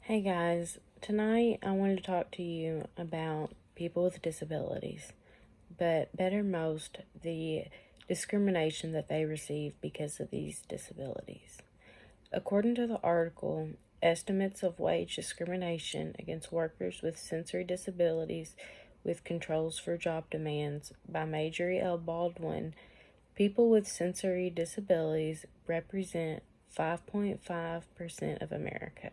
Hey guys, tonight I wanted to talk to you about people with disabilities, but better most, the discrimination that they receive because of these disabilities. According to the article, estimates of wage discrimination against workers with sensory disabilities with controls for job demands by Marjorie L. Baldwin, people with sensory disabilities represent 5.5% of America.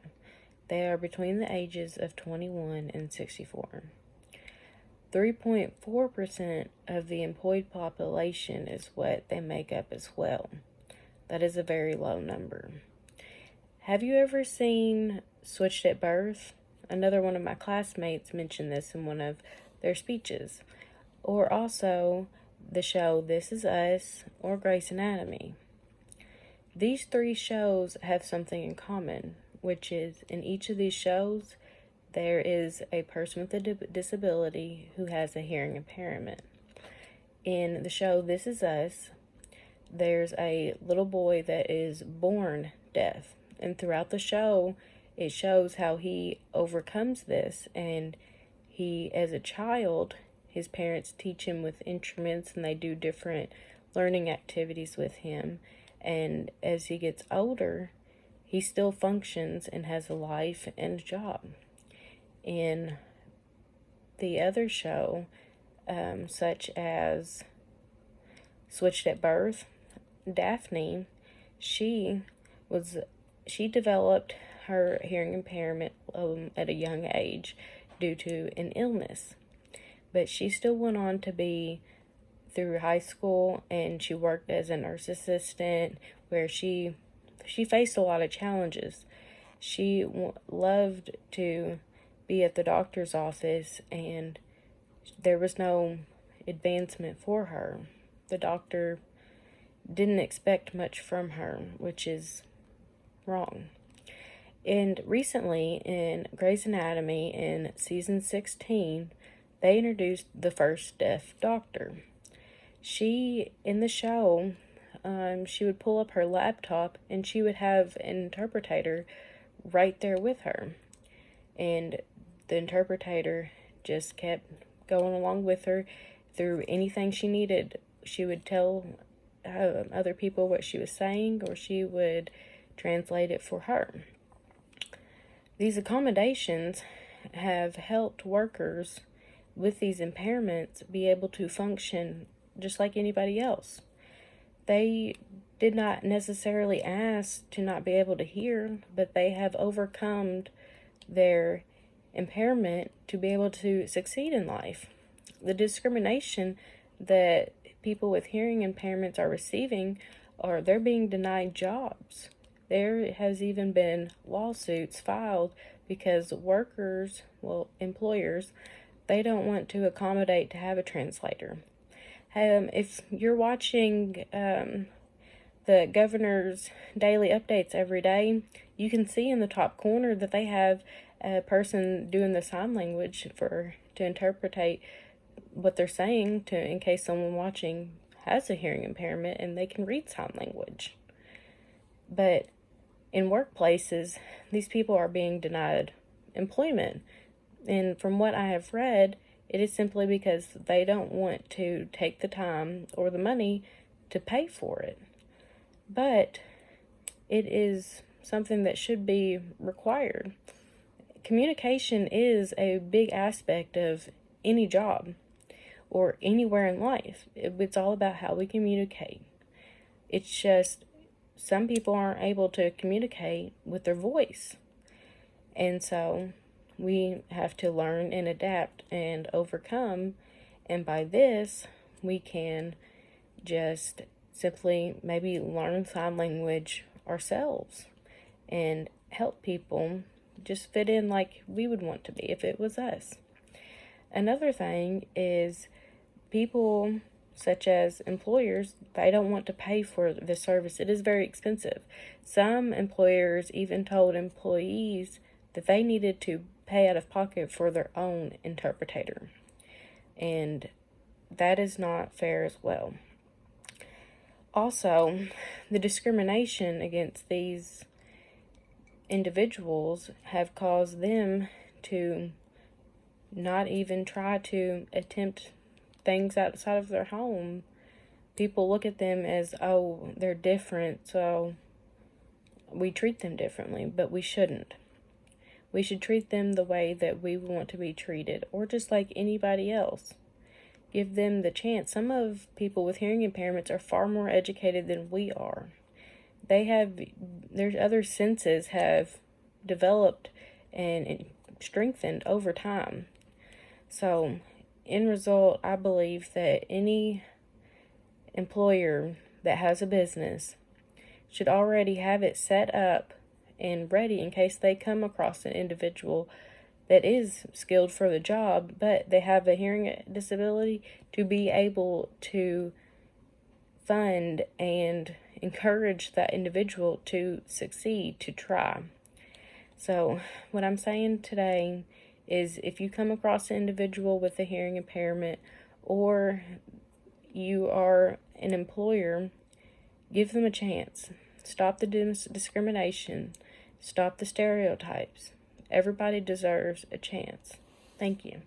They are between the ages of 21 and 64. 3.4% of the employed population is what they make up as well. That is a very low number. Have you ever seen Switched at Birth? Another one of my classmates mentioned this in one of their speeches. Or also the show This Is Us or Grey's Anatomy. These three shows have something in common, which is in each of these shows, there is a person with a disability who has a hearing impairment. In the show This Is Us, there's a little boy that is born deaf. And throughout the show, it shows how he overcomes this. And he, as a child, his parents teach him with instruments and they do different learning activities with him. And as he gets older, he still functions and has a life and a job. In the other show, such as Switched at Birth, Daphne, she developed her hearing impairment at a young age due to an illness. But she still went on to be through high school, and she worked as a nurse assistant where she faced a lot of challenges. She loved to be at the doctor's office, and there was no advancement for her. The doctor didn't expect much from her, which is wrong. And recently in Grey's Anatomy in season 16, they introduced the first deaf doctor. She, in the show, she would pull up her laptop and she would have an interpreter right there with her. And the interpreter just kept going along with her through anything she needed. She would tell other people what she was saying, or she would translate it for her. These accommodations have helped workers with these impairments be able to function just like anybody else. They did not necessarily ask to not be able to hear, but they have overcome their impairment to be able to succeed in life. The discrimination that people with hearing impairments are receiving are they're being denied jobs. There has even been lawsuits filed because employers, they don't want to accommodate to have a translator. If you're watching the governor's daily updates every day, you can see in the top corner that they have a person doing the sign language to interpret what they're saying in case someone watching has a hearing impairment and they can read sign language. But in workplaces, these people are being denied employment. And from what I have read, it is simply because they don't want to take the time or the money to pay for it. But it is something that should be required. Communication is a big aspect of any job or anywhere in life. It's all about how we communicate. It's just some people aren't able to communicate with their voice. And so we have to learn and adapt and overcome. And by this, we can just simply maybe learn sign language ourselves and help people just fit in like we would want to be if it was us. Another thing is people such as employers, they don't want to pay for the service. It is very expensive. Some employers even told employees that they needed to pay out of pocket for their own interpreter. And that is not fair as well. Also, the discrimination against these individuals have caused them to not even try to attempt things outside of their home. People look at them as, oh, they're different, so we treat them differently, but we shouldn't. We should treat them the way that we want to be treated, or just like anybody else. Give them the chance. Some of people with hearing impairments are far more educated than we are. Their other senses have developed and strengthened over time. So, in result, I believe that any employer that has a business should already have it set up and ready in case they come across an individual that is skilled for the job, but they have a hearing disability, to be able to fund and encourage that individual to succeed, to try. So what I'm saying today is, if you come across an individual with a hearing impairment, or you are an employer, give them a chance. Stop the discrimination. Stop the stereotypes. Everybody deserves a chance. Thank you.